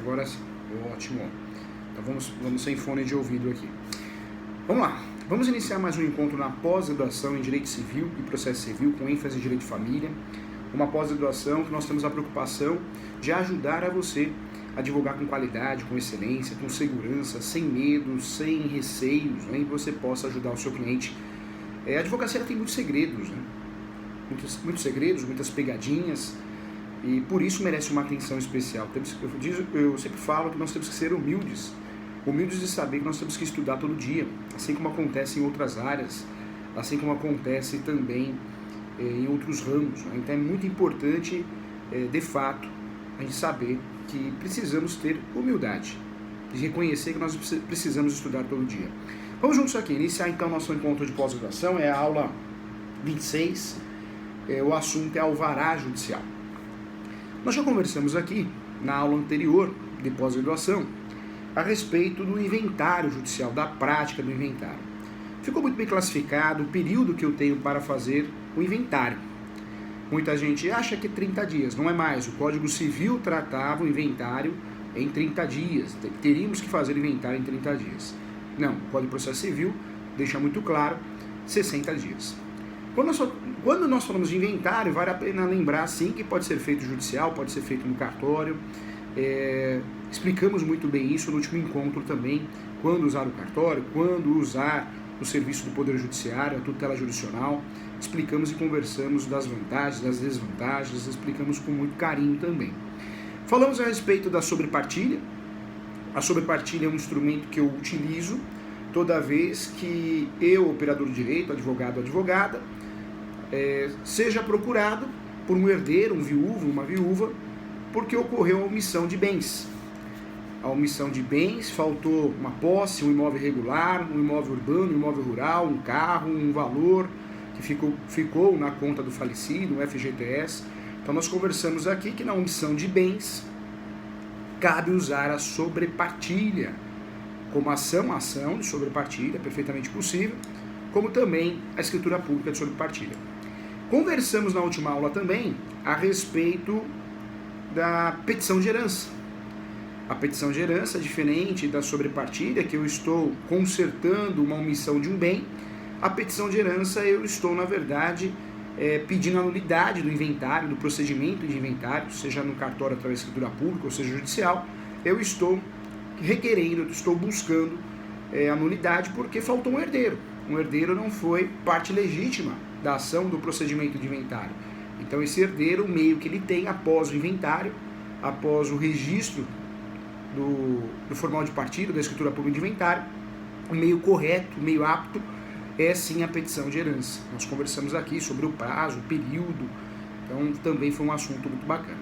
Agora sim. Ótimo. Então vamos sem fone de ouvido aqui. Vamos lá. Vamos iniciar mais um encontro na pós-graduação em Direito Civil e Processo Civil, com ênfase em Direito de Família. Uma pós-graduação que nós temos a preocupação de ajudar a você a advogar com qualidade, com excelência, com segurança, sem medo, sem receios, né? E você possa ajudar o seu cliente. A advocacia tem muitos segredos, né? Muitos segredos, muitas pegadinhas, e por isso merece uma atenção especial. Eu sempre falo que nós temos que ser humildes de saber que nós temos que estudar todo dia, assim como acontece em outras áreas, assim como acontece também em outros ramos, né? Então é muito importante, de fato, a gente saber que precisamos ter humildade, de reconhecer que nós precisamos estudar todo dia. Vamos juntos aqui, iniciar então nosso encontro de pós-graduação, é a aula 26, o assunto é alvará judicial. Nós já conversamos aqui, na aula anterior de pós-graduação, a respeito do inventário judicial, da prática do inventário. Ficou muito bem classificado o período que eu tenho para fazer o inventário. Muita gente acha que 30 dias, não é mais. O Código Civil tratava o inventário em 30 dias. Teríamos que fazer o inventário em 30 dias. Não, o Código de Processo Civil deixa muito claro 60 dias. Quando nós falamos de inventário, vale a pena lembrar sim que pode ser feito judicial, pode ser feito no cartório. Explicamos muito bem isso no último encontro também, quando usar o cartório, quando usar o serviço do Poder Judiciário, a tutela jurisdicional. Explicamos e conversamos das vantagens, das desvantagens, explicamos com muito carinho também. Falamos a respeito da sobrepartilha. A sobrepartilha é um instrumento que eu utilizo toda vez que eu, operador de direito, advogado ou advogada, seja procurado por um herdeiro, um viúvo, uma viúva, porque ocorreu a omissão de bens. A omissão de bens, faltou uma posse, um imóvel irregular, um imóvel urbano, um imóvel rural, um carro, um valor que ficou na conta do falecido, um FGTS. Então nós conversamos aqui que na omissão de bens cabe usar a sobrepartilha como ação de sobrepartilha, perfeitamente possível, como também a escritura pública de sobrepartilha. Conversamos na última aula também a respeito da petição de herança. A petição de herança é diferente da sobrepartilha, que eu estou consertando uma omissão de um bem. A petição de herança eu estou, na verdade, pedindo a nulidade do inventário, do procedimento de inventário, seja no cartório através da escritura pública, ou seja, judicial. Eu estou requerendo, eu estou buscando a nulidade porque faltou um herdeiro. Um herdeiro não foi parte legítima da ação do procedimento de inventário. Então esse herdeiro, o meio que ele tem após o inventário, após o registro do formal de partilha, da escritura pública de inventário, o meio correto, o meio apto, é sim a petição de herança. Nós conversamos aqui sobre o prazo, o período, então também foi um assunto muito bacana.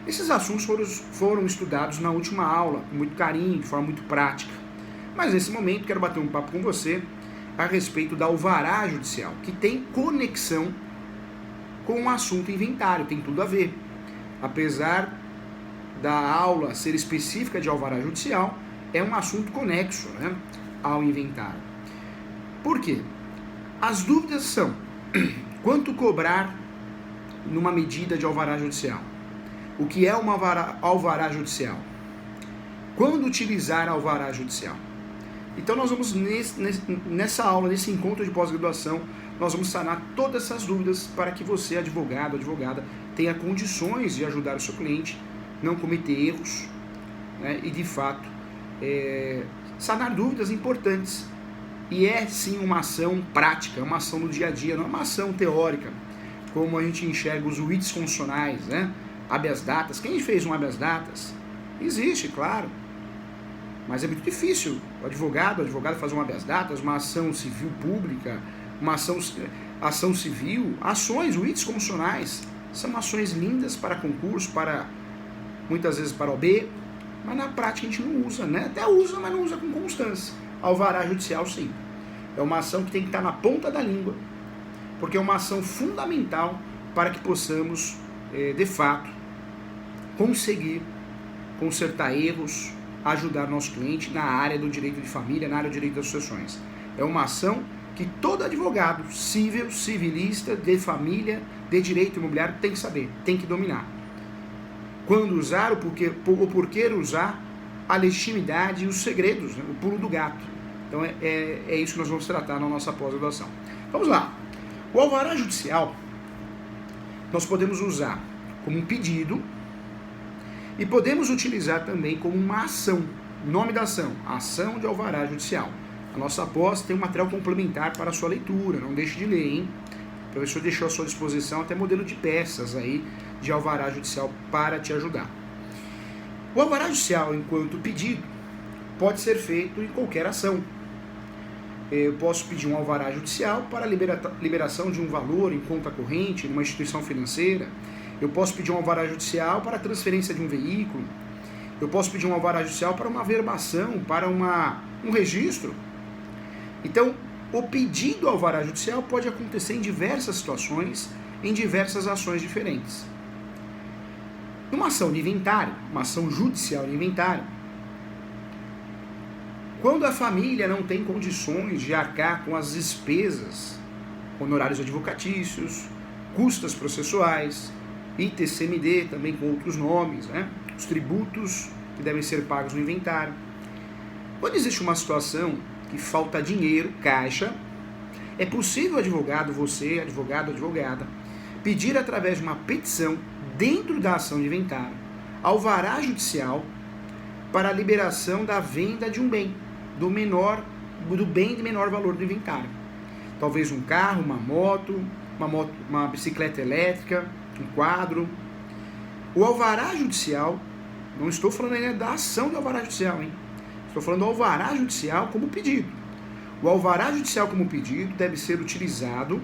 Esses assuntos foram estudados na última aula, com muito carinho, de forma muito prática. Mas nesse momento quero bater um papo com você a respeito da alvará judicial, que tem conexão com o assunto inventário, tem tudo a ver. Apesar da aula ser específica de alvará judicial, é um assunto conexo, né, ao inventário. Por quê? As dúvidas são: quanto cobrar numa medida de alvará judicial? O que é uma alvará judicial? Quando utilizar alvará judicial? Então nós vamos, nessa aula, nesse encontro de pós-graduação, nós vamos sanar todas essas dúvidas para que você, advogado, advogada, tenha condições de ajudar o seu cliente, não cometer erros, né, e de fato sanar dúvidas importantes. E é sim uma ação prática, uma ação no dia a dia, não é uma ação teórica, como a gente enxerga os writs constitucionais, né? Habeas datas. Quem fez um habeas datas? Existe, claro. Mas é muito difícil o advogado, a advogada fazer uma habeas datas, uma ação civil pública, uma ação civil, ações, writs constitucionais. São ações lindas para concurso, muitas vezes para OB, mas na prática a gente não usa, né? Até usa, mas não usa com constância. Alvará judicial, sim. É uma ação que tem que estar na ponta da língua, porque é uma ação fundamental para que possamos, de fato, conseguir consertar erros, ajudar nosso cliente na área do direito de família, na área do direito das sucessões. É uma ação que todo advogado civil, civilista, de família, de direito imobiliário tem que saber, tem que dominar. Quando usar, o porquê usar, a legitimidade e os segredos, né? O pulo do gato. Então é isso que nós vamos tratar na nossa pós-graduação. Vamos lá. O alvará judicial nós podemos usar como um pedido e podemos utilizar também como uma ação. Nome da ação, ação de alvará judicial. A nossa pós tem um material complementar para a sua leitura, não deixe de ler, hein? O professor deixou à sua disposição até modelo de peças aí de alvará judicial para te ajudar. O alvará judicial, enquanto pedido, pode ser feito em qualquer ação. Eu posso pedir um alvará judicial para liberação de um valor em conta corrente numa instituição financeira. Eu posso pedir um alvará judicial para a transferência de um veículo. Eu posso pedir um alvará judicial para uma verbação, para um registro. Então, o pedido ao alvará judicial pode acontecer em diversas situações, em diversas ações diferentes. Numa ação de inventário, uma ação judicial de inventário, quando a família não tem condições de arcar com as despesas, honorários advocatícios, custas processuais, ITCMD, também com outros nomes, né? Os tributos que devem ser pagos no inventário. Quando existe uma situação que falta dinheiro, caixa, é possível o advogado, você, advogado, advogada, pedir através de uma petição dentro da ação de inventário, alvará judicial para a liberação da venda de um bem, do bem de menor valor do inventário. Talvez um carro, uma moto, uma bicicleta elétrica, um quadro. O alvará judicial, não estou falando ainda da ação de alvará judicial, hein? Estou falando do alvará judicial como pedido. O alvará judicial como pedido deve ser utilizado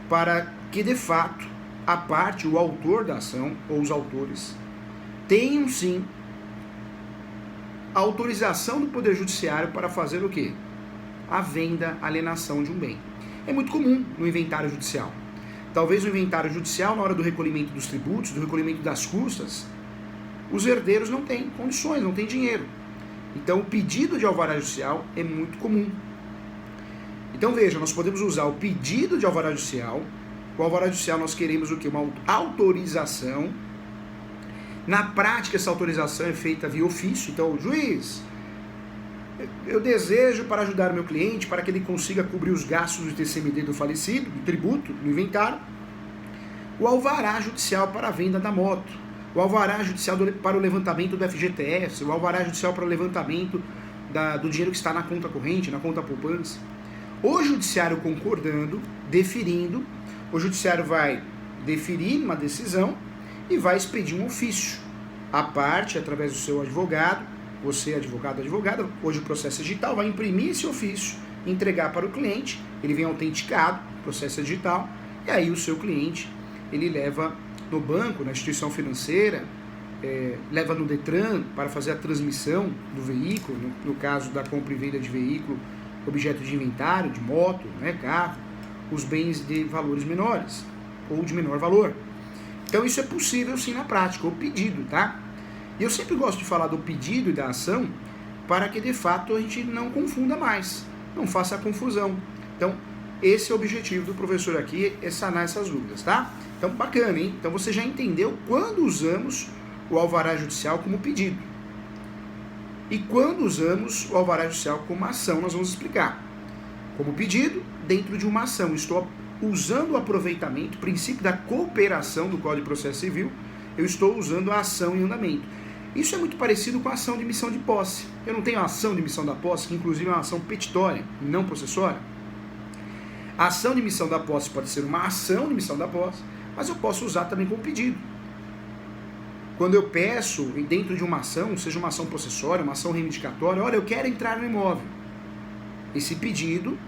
para que, de fato, a parte, o autor da ação, ou os autores, tenham sim a autorização do Poder Judiciário para fazer o quê? A venda, a alienação de um bem. É muito comum no inventário judicial. Talvez no inventário judicial, na hora do recolhimento dos tributos, do recolhimento das custas, os herdeiros não têm condições, não têm dinheiro. Então, o pedido de alvará judicial é muito comum. Então, veja, nós podemos usar o pedido de alvará judicial. O alvará judicial nós queremos o quê? Uma autorização. Na prática, essa autorização é feita via ofício. Então, juiz, eu desejo para ajudar meu cliente, para que ele consiga cobrir os gastos do TCMD do falecido, do tributo, do inventário, o alvará judicial para a venda da moto, o alvará judicial para o levantamento do FGTS, o alvará judicial para o levantamento do dinheiro que está na conta corrente, na conta poupança. O judiciário concordando, deferindo, o judiciário vai deferir uma decisão e vai expedir um ofício. A parte, através do seu advogado, você, advogado, advogada, hoje o processo é digital, vai imprimir esse ofício, entregar para o cliente, ele vem autenticado, processo é digital, e aí o seu cliente, ele leva no banco, na instituição financeira, leva no Detran para fazer a transmissão do veículo, no caso da compra e venda de veículo, objeto de inventário, de moto, né, carro, os bens de valores menores, ou de menor valor. Então isso é possível sim na prática, o pedido, tá? E eu sempre gosto de falar do pedido e da ação para que de fato a gente não confunda mais, não faça a confusão. Então esse é o objetivo do professor aqui, é sanar essas dúvidas, tá? Então bacana, hein? Então você já entendeu quando usamos o alvará judicial como pedido. E quando usamos o alvará judicial como ação, nós vamos explicar. Como pedido, dentro de uma ação. Estou usando o aproveitamento, o princípio da cooperação do Código de Processo Civil, eu estou usando a ação em andamento. Isso é muito parecido com a ação de missão de posse. Eu não tenho a ação de missão da posse, que inclusive é uma ação petitória, não processória. A ação de missão da posse pode ser uma ação de missão da posse, mas eu posso usar também como pedido. Quando eu peço, dentro de uma ação, seja uma ação processória, uma ação reivindicatória, olha, eu quero entrar no imóvel. Esse pedido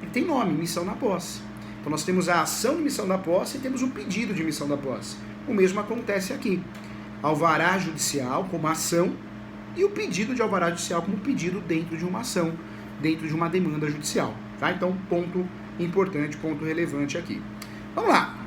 ele tem nome, missão da posse. Então nós temos a ação de missão da posse e temos o pedido de missão da posse. O mesmo acontece aqui. Alvará judicial como ação e o pedido de alvará judicial como pedido dentro de uma ação, dentro de uma demanda judicial. Tá? Então, ponto importante, ponto relevante aqui. Vamos lá.